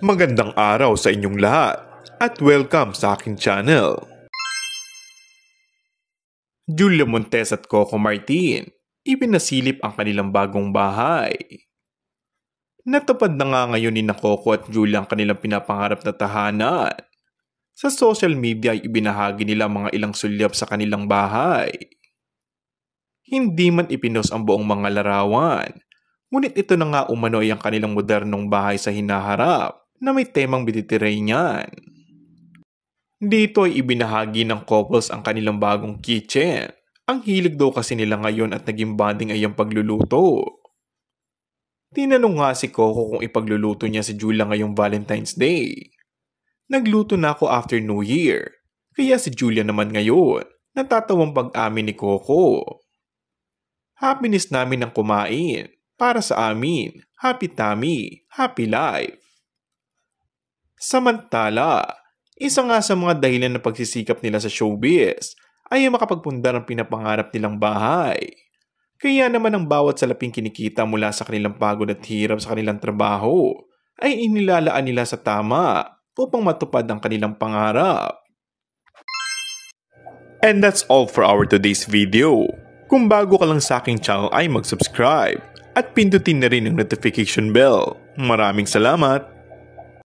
Magandang araw sa inyong lahat at welcome sa aking channel. Julia Montes at Coco Martin, ipinasilip ang kanilang bagong bahay. Natupad na nga ngayon ni Coco at Julia ang kanilang pinapangarap na tahanan. Sa social media ay ibinahagi nila mga ilang sulyap sa kanilang bahay. Hindi man ipinost ang buong mga larawan, ngunit ito na nga umano ay ang kanilang modernong bahay sa hinaharap na may temang Mediterranean. Dito ay ibinahagi ng couples ang kanilang bagong kitchen. Ang hilig daw kasi nila ngayon at naging bonding ay ang pagluluto. Tinanong nga si Coco kung ipagluluto niya si Julia ngayong Valentine's Day. Nagluto na ako after New Year, kaya si Julia naman ngayon natatawang pag-amin ni Coco. Happiness namin ang kumain. Para sa amin, happy tummy, happy life. Samantala, isa nga sa mga dahilan ng pagsisikap nila sa showbiz ay ang makapagpundar ng pinapangarap nilang bahay. Kaya naman ang bawat salaping kinikita mula sa kanilang pagod at hirap sa kanilang trabaho ay inilalaan nila sa tama upang matupad ang kanilang pangarap. And that's all for our today's video. Kung bago ka lang sa aking channel ay mag-subscribe at pindutin na rin ang notification bell. Maraming salamat!